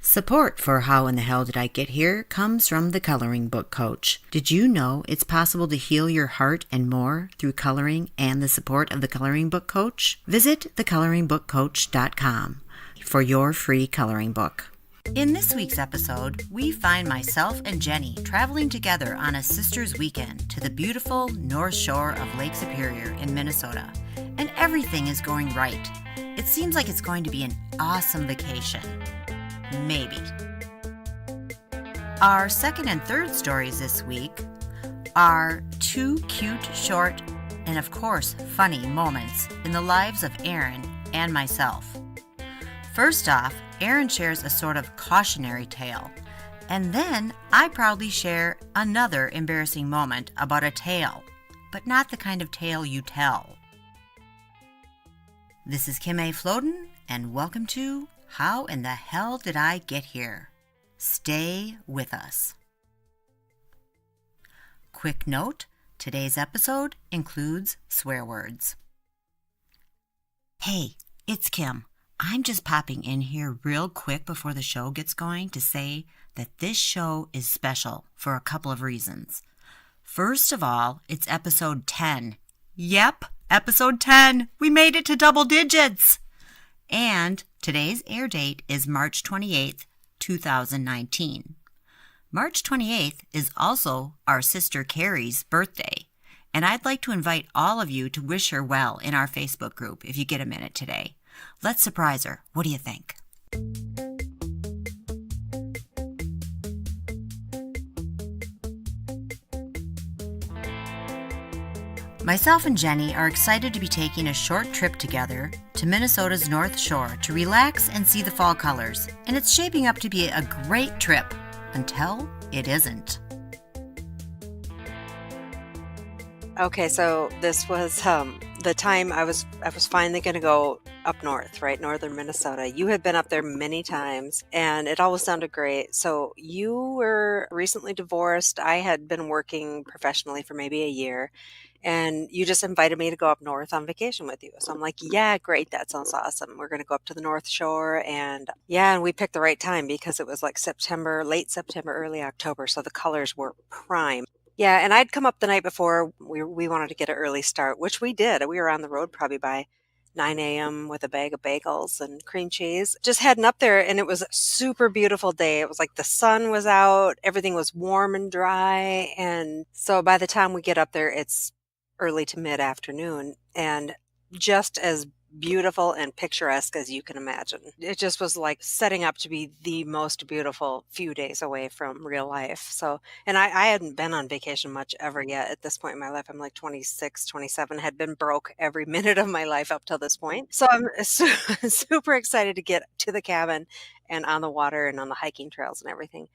Support for How in the Hell Did I Get Here comes from the Coloring Book Coach. Did you know it's possible to heal your heart and more through coloring and the support of the Coloring Book Coach? Visit thecoloringbookcoach.com for your free coloring book. In this week's episode, we find myself and Jenny traveling together on a sister's weekend to the beautiful North Shore of Lake Superior in Minnesota. And everything is going right. It seems like it's going to be an awesome vacation. Maybe. Our second and third stories this week are two cute, short, and of course, funny moments in the lives of Aaron and myself. First off, Aaron shares a sort of cautionary tale, and then I proudly share another embarrassing moment about a tale, but not the kind of tale you tell. This is Kim A. Floden, and welcome to How in the Hell Did I Get Here? Stay with us. Quick note, today's episode includes swear words. Hey, it's Kim. I'm just popping in here real quick before the show gets going to say that this show is special for a couple of reasons. First of all, it's episode 10. Yep, episode 10. We made it to double digits. And today's air date is March 28th, 2019. March 28th is also our sister Carrie's birthday, and I'd like to invite all of you to wish her well in our Facebook group if you get a minute today. Let's surprise her. What do you think? Myself and Jenny are excited to be taking a short trip together to Minnesota's North Shore to relax and see the fall colors, and it's shaping up to be a great trip until it isn't. Okay, so this was the time I was finally going to go up north, right? Northern Minnesota. You had been up there many times and it always sounded great. So you were recently divorced. I had been working professionally for maybe a year and you just invited me to go up north on vacation with you. So I'm like, yeah, great. That sounds awesome. We're going to go up to the North Shore. And yeah, and we picked the right time because it was like September, late September, early October. So the colors were prime. Yeah, and I'd come up the night before. We wanted to get an early start, which we did. We were on the road probably by 9 a.m. with a bag of bagels and cream cheese. Just heading up there, and it was a super beautiful day. It was like the sun was out, everything was warm and dry. And so by the time we get up there, it's early to mid-afternoon, and just as beautiful and picturesque as you can imagine. It just was like setting up to be the most beautiful few days away from real life. So, and I hadn't been on vacation much ever yet at this point in my life. I'm like 26, 27, had been broke every minute of my life up till this point. So I'm super excited to get to the cabin and on the water and on the hiking trails and everything.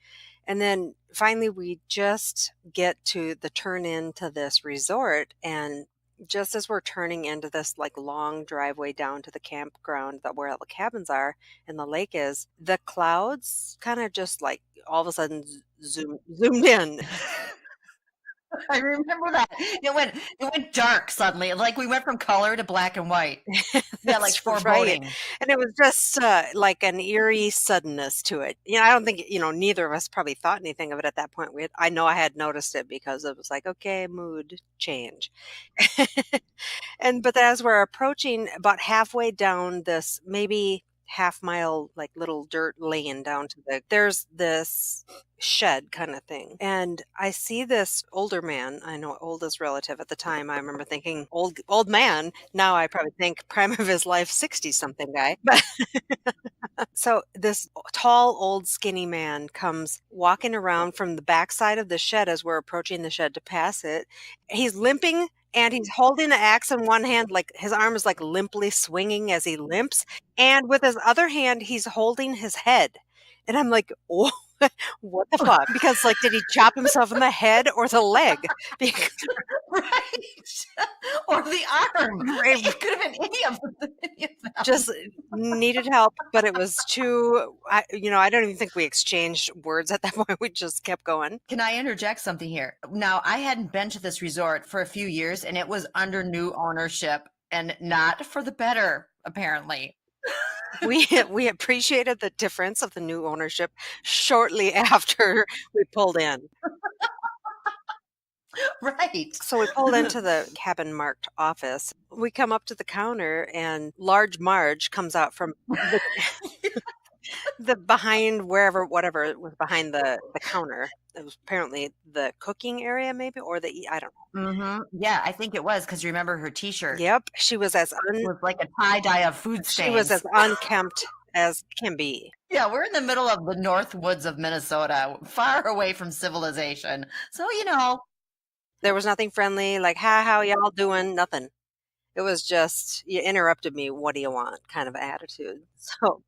And then finally we just get to the turn into this resort, and just as we're turning into this like long driveway down to the campground that where all the cabins are and the lake is, the clouds kind of just like all of a sudden zoomed in. I remember that. It went dark suddenly. Like we went from color to black and white. Yeah, like That's foreboding. right. And it was just like an eerie suddenness to it. I don't think, neither of us probably thought anything of it at that point. I know I had noticed it because it was like, okay, mood change. But as we're approaching about halfway down this maybe half mile like little dirt lane down to there's this shed kind of thing, and I see this older man. I know oldest relative. At the time I remember thinking old man. Now I probably think prime of his life 60 something guy. But so this tall old skinny man comes walking around from the backside of the shed as we're approaching the shed to pass it. He's limping and he's holding the axe in one hand, like his arm is like limply swinging as he limps. And with his other hand, he's holding his head. And I'm like, oh, what the fuck? Because like, did he chop himself in the head or the leg? Because, Right. Or the arm. It could have been any of them. just needed help, but it was too, I don't even think we exchanged words at that point. We just kept going. Can I interject something here? Now, I hadn't been to this resort for a few years, and it was under new ownership and not for the better, apparently. We appreciated the difference of the new ownership shortly after we pulled in. Right. So we pulled into the cabin marked office. We come up to the counter and large Marge comes out from the behind wherever whatever it was behind the counter. It was apparently the cooking area maybe or I don't know. Yeah, I think it was because remember her T-shirt Yep, she was was like a tie-dye of food as stains. unkempt as can be. Yeah, we're in the middle of the North Woods of Minnesota, far away from civilization. So, There was nothing friendly like, "Hi, how y'all doing?" Nothing. It was just, "You interrupted me, what do you want?" kind of attitude. So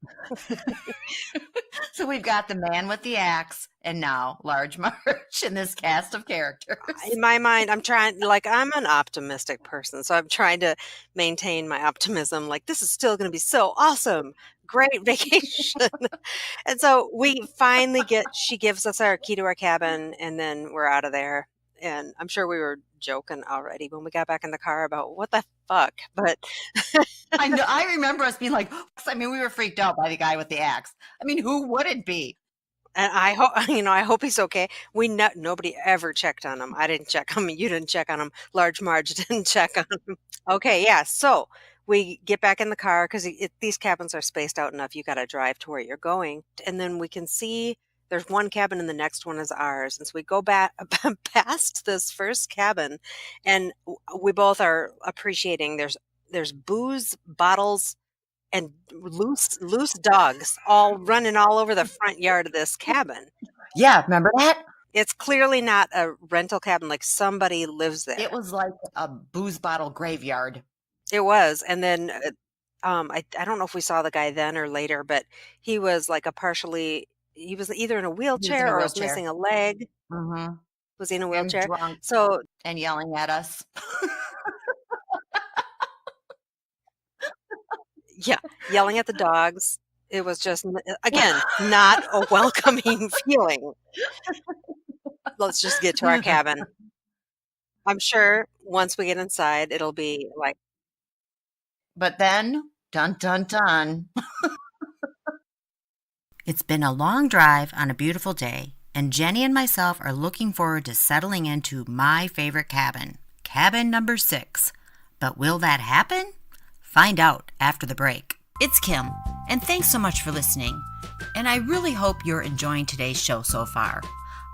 so we've got the man with the axe and now Large March in this cast of characters. in my mind, I'm an optimistic person, so I'm trying to maintain my optimism. Like, this is still going to be so awesome. Great vacation. And so she gives us our key to our cabin, and then we're out of there. And I'm sure we were joking already when we got back in the car about what the fuck. But I know. I remember us being like, I mean, we were freaked out by the guy with the axe. I mean, who would it be? and I hope I hope he's okay. Nobody ever checked on him. I didn't check on him. You didn't check on him. Large Marge didn't check on him. Okay, yeah. So we get back in the car because these cabins are spaced out enough. You got to drive to where you're going, and then we can see there's one cabin and the next one is ours. And so we go back past this first cabin, and we both are appreciating. There's booze bottles and loose dogs all running all over the front yard of this cabin. Yeah, remember that? It's clearly not a rental cabin, like somebody lives there. It was like a booze bottle graveyard. It was. And then I don't know if we saw the guy then or later, but he was like he was either in a wheelchair or was missing a leg. Mm-hmm. Was he in a And wheelchair? drunk So and yelling at us. yeah, yelling at the dogs. It was just again not a welcoming feeling. Let's just get to our cabin. I'm sure once we get inside, it'll be like, But then, dun dun dun. It's been a long drive on a beautiful day, and Jenny and myself are looking forward to settling into my favorite cabin, cabin number 6. But will that happen? Find out after the break. It's Kim, and thanks so much for listening. And I really hope you're enjoying today's show so far.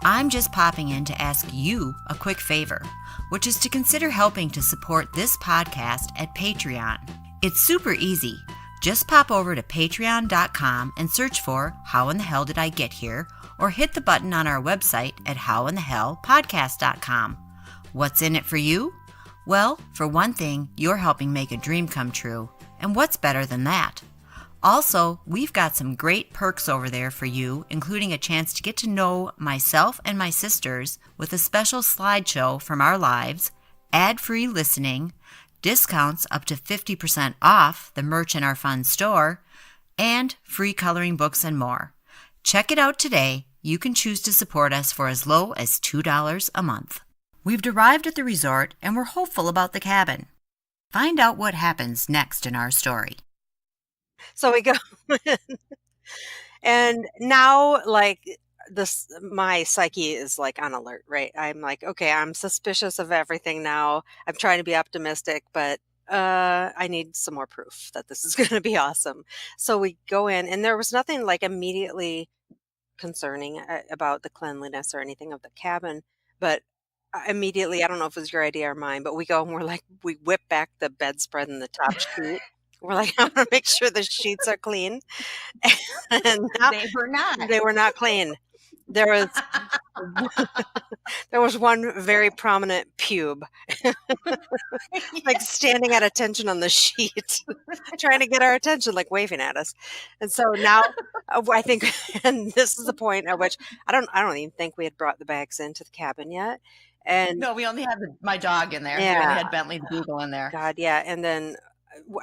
I'm just popping in to ask you a quick favor, which is to consider helping to support this podcast at Patreon. It's super easy. Just pop over to patreon.com and search for How in the Hell Did I Get Here, or hit the button on our website at howinthehellpodcast.com. What's in it for you? Well, for one thing, you're helping make a dream come true. And what's better than that? Also, we've got some great perks over there for you, including a chance to get to know myself and my sisters with a special slideshow from our lives, ad-free listening, discounts up to 50% off the merch in our fun store, and free coloring books and more. Check it out today. You can choose to support us for as low as $2 a month. We've arrived at the resort and we're hopeful about the cabin. Find out what happens next in our story. so we go. And now, like, my psyche is like on alert, right? I'm like, okay, I'm suspicious of everything now. I'm trying to be optimistic, but I need some more proof that this is going to be awesome. So we go in, and there was nothing like immediately concerning about the cleanliness or anything of the cabin, but immediately, I don't know if it was your idea or mine, but we go and we whip back the bedspread and the top sheet. We're like, I want to make sure the sheets are clean. And They were not. they were not clean. There was there was one very prominent pube, like standing at attention on the sheet, trying to get our attention, like waving at us. And so now I think, and this is the point at which I don't even think we had brought the bags into the cabin yet. And No, we only had my dog in there. Yeah. We only had Bentley the Beagle in there. God, yeah. And then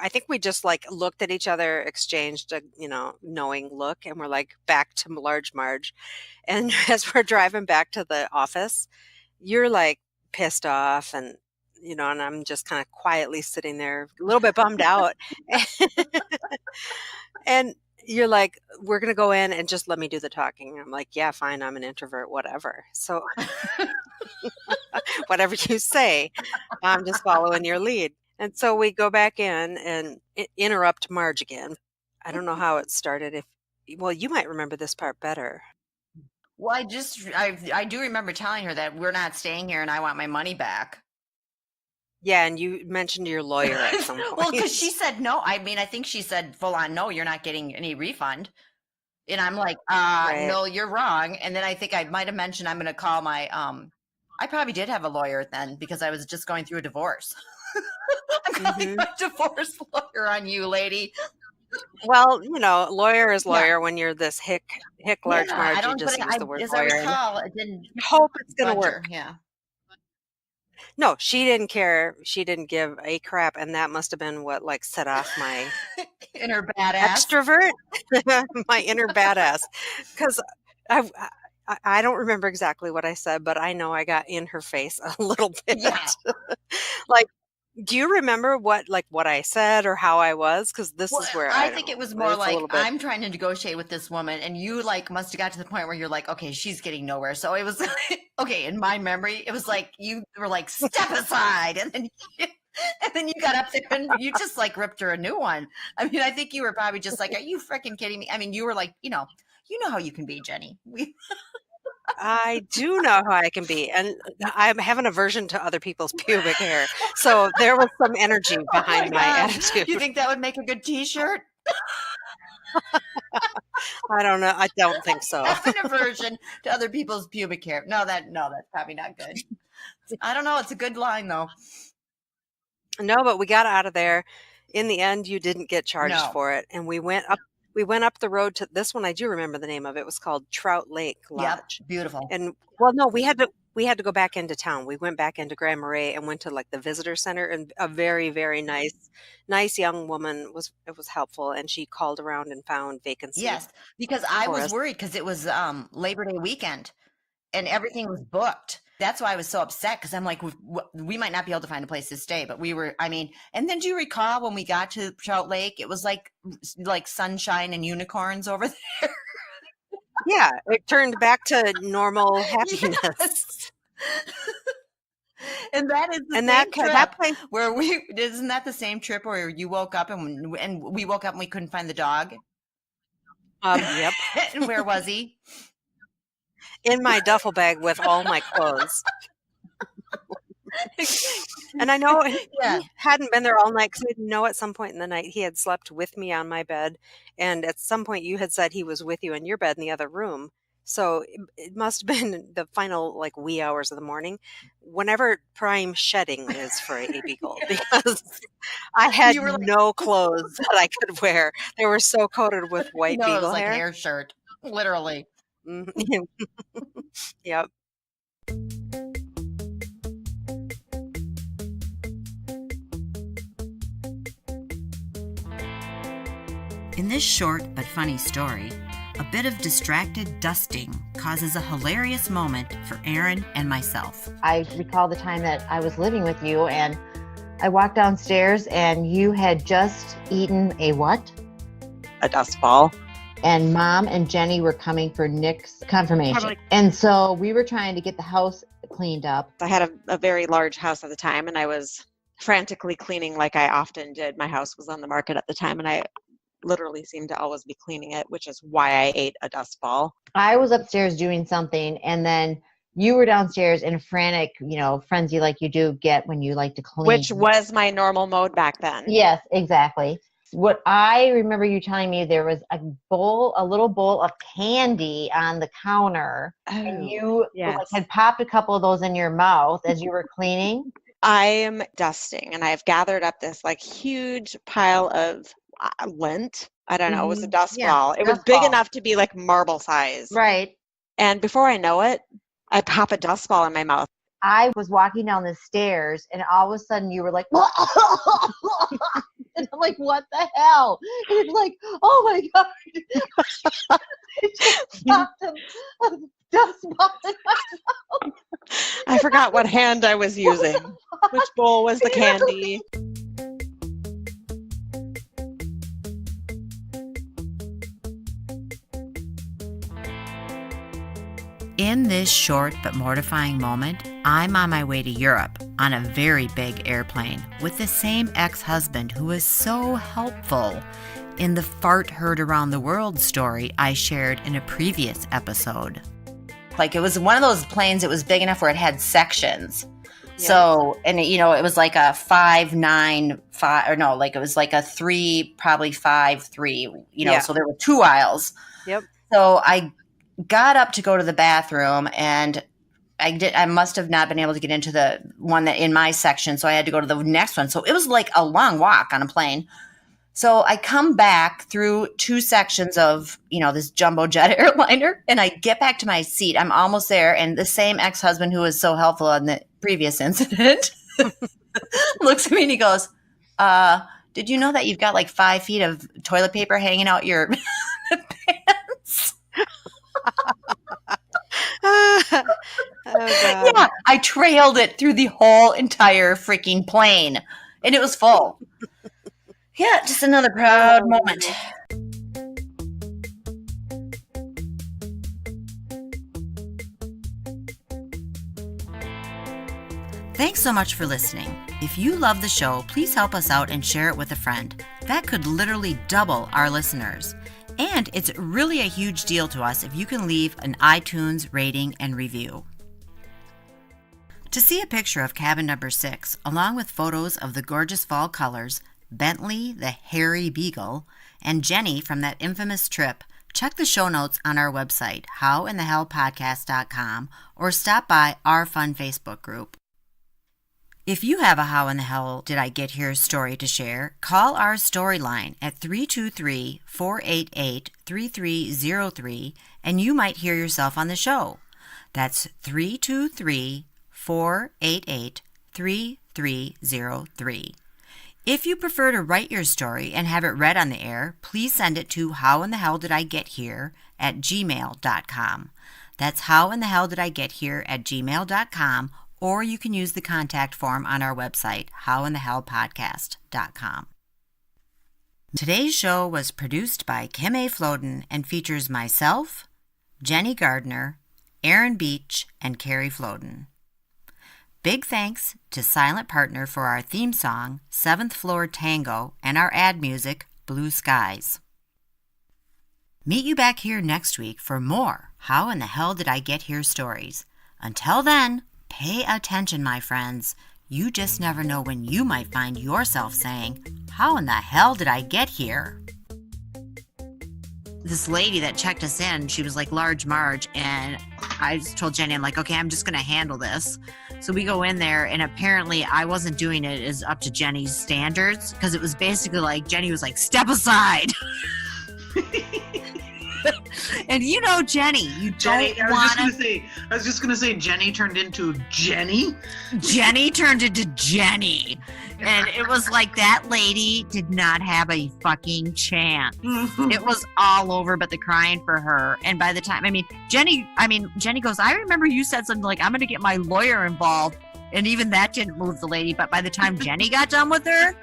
I think we just like looked at each other, exchanged a knowing look, and we're like back to Large Marge. And as we're driving back to the office, you're like pissed off, and and I'm just kind of quietly sitting there, a little bit bummed out. And you're like, we're going to go in and just let me do the talking. And I'm like, yeah, fine. I'm an introvert, whatever. So whatever you say, I'm just following your lead. And so we go back in and interrupt Marge again. I don't know how it started. Well, you might remember this part better. Well, I do remember telling her that we're not staying here and I want my money back. Yeah, and you mentioned your lawyer at some point. Well, because she said no. I mean, I think she said full on no, you're not getting any refund. And I'm like, Right. no, you're wrong. And then I think I might have mentioned I'm going to call my, I probably did have a lawyer then because I was just going through a divorce. I'm calling my divorce lawyer on you, lady. Well, lawyer is lawyer when you're this hick large Marge. I don't, You just use the word as lawyer. I recall, it didn't. Hope it's going to work. Yeah. No, she didn't care. She didn't give a crap, and that must have been what set off my inner badass extrovert, my inner badass. Because I don't remember exactly what I said, but I know I got in her face a little bit. Yeah. Do you remember what I said or how I was? Because this is where I think it was more like I'm trying to negotiate with this woman, and you must have got to the point where you're like, okay, she's getting nowhere. So it was okay. In my memory, it was like you were like, step aside, and then you got up there and you just ripped her a new one. I mean, I think you were probably just like, are you freaking kidding me? I mean, you were like, you know how you can be, Jenny. I do know how I can be, and I have an aversion to other people's pubic hair. So there was some energy behind my attitude. You think that would make a good T-shirt? I don't know. I don't think so. I have an aversion to other people's pubic hair. No, that's probably not good. I don't know. It's a good line though. No, but we got out of there. In the end, you didn't get charged for it, and we went up. We went up the road to this one. I do remember the name of it. It was called Trout Lake Lodge. Yep, beautiful. And no, we had to go back into town. We went back into Grand Marais and went to the visitor center, and a very, very nice young woman was helpful, and she called around and found vacancies. Yes, because I was worried because it was Labor Day weekend and everything was booked. That's why I was so upset because I'm like, we might not be able to find a place to stay, but we were, and then do you recall when we got to Trout Lake, it was like sunshine and unicorns over there. Yeah, it turned back to normal happiness. Yes. And that is that place where isn't that the same trip where you woke up and we woke up and we couldn't find the dog? Yep. And where was he? In my duffel bag with all my clothes. And I know he hadn't been there all night because I didn't know at some point in the night he had slept with me on my bed. And at some point you had said he was with you in your bed in the other room. So it must have been the final wee hours of the morning, whenever prime shedding is for a beagle, because I had no clothes that I could wear. They were so coated with white beagle it was hair. Like hair shirt, literally. Yep. In this short but funny story, a bit of distracted dusting causes a hilarious moment for Aaron and myself. I recall the time that I was living with you and I walked downstairs and you had just eaten a what? A dust ball. And Mom and Jenny were coming for Nick's confirmation. And so we were trying to get the house cleaned up. I had a very large house at the time and I was frantically cleaning like I often did. My house was on the market at the time and I literally seemed to always be cleaning it, which is why I ate a dust ball. I was upstairs doing something and then you were downstairs in a frantic, frenzy like you do get when you like to clean. Which was my normal mode back then. Yes, exactly. What I remember you telling me, there was a little bowl of candy on the counter, and you had popped a couple of those in your mouth as you were cleaning. I am dusting, and I've gathered up this huge pile of lint. I don't know. It was a dust ball. It was big enough to be marble size. Right. And before I know it, I pop a dust ball in my mouth. I was walking down the stairs, and all of a sudden you were like, and I'm like, what the hell? And it's like, oh my God. It just popped a dust ball in my mouth. I forgot what hand I was using. Which bowl was the candy? In this short but mortifying moment, I'm on my way to Europe on a very big airplane with the same ex-husband who was so helpful in the fart heard around the world story I shared in a previous episode. Like, it was one of those planes that was big enough where it had sections. Yeah. So, and it, it was like a 5, 9, 5, or no, like it was like a 3, probably 5, 3, so there were 2 aisles. Yep. So I got up to go to the bathroom, and I must have not been able to get into the one that in my section, so I had to go to the next one. So it was like a long walk on a plane. So I come back through 2 sections of, this jumbo jet airliner, and I get back to my seat. I'm almost there, and the same ex-husband who was so helpful in the previous incident looks at me and he goes, did you know that you've got like 5 feet of toilet paper hanging out your pants? Oh, God. Yeah, I trailed it through the whole entire freaking plane, and it was full. Yeah, just another proud moment. Thanks so much for listening. If you love the show, please help us out and share it with a friend. That could literally double our listeners. And it's really a huge deal to us if you can leave an iTunes rating and review. To see a picture of cabin number 6, along with photos of the gorgeous fall colors, Bentley, the hairy beagle, and Jenny from that infamous trip, check the show notes on our website, howinthehellpodcast.com, or stop by our fun Facebook group. If you have a How in the Hell Did I Get Here story to share, call our storyline at 323-488-3303, and you might hear yourself on the show. That's 323-488-3303. If you prefer to write your story and have it read on the air, please send it to howinthehelldidigethere@gmail.com. That's howinthehelldidigethere@gmail.com, or you can use the contact form on our website, howinthehellpodcast.com. Today's show was produced by Kim A. Floden and features myself, Jenny Gardner, Aaron Beach, and Carrie Floden. Big thanks to Silent Partner for our theme song, 7th Floor Tango, and our ad music, Blue Skies. Meet you back here next week for more How in the Hell Did I Get Here stories. Until then, pay attention, my friends. You just never know when you might find yourself saying, how in the hell did I get here? This lady that checked us in, she was like Large Marge, and I just told Jenny, I'm like, okay, I'm just going to handle this. So we go in there, and apparently I wasn't doing it as up to Jenny's standards, because it was basically like, Jenny was like, step aside. And Jenny, you don't want to... I was just going to say, Jenny turned into Jenny. Jenny turned into Jenny. And it was like that lady did not have a fucking chance. It was all over but the crying for her. And by the time, Jenny goes, I remember you said something like, I'm going to get my lawyer involved. And even that didn't move the lady. But by the time Jenny got done with her,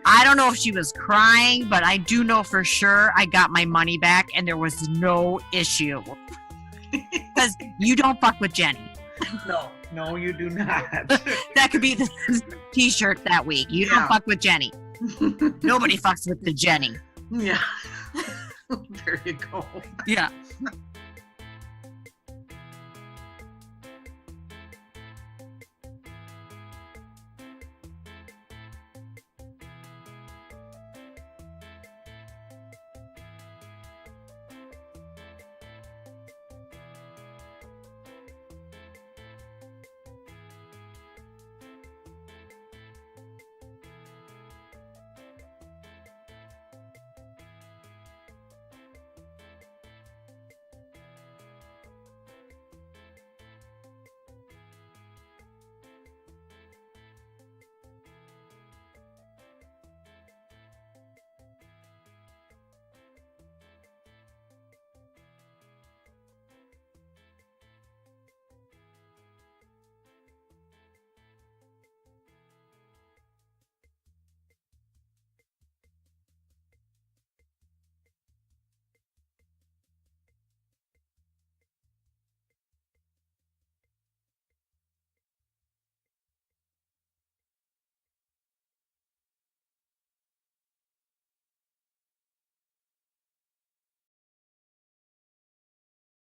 I don't know if she was crying, but I do know for sure I got my money back and there was no issue. Because you don't fuck with Jenny. No, you do not. That could be the t-shirt that week. You don't fuck with Jenny. Nobody fucks with the Jenny. Yeah. There you go. Yeah.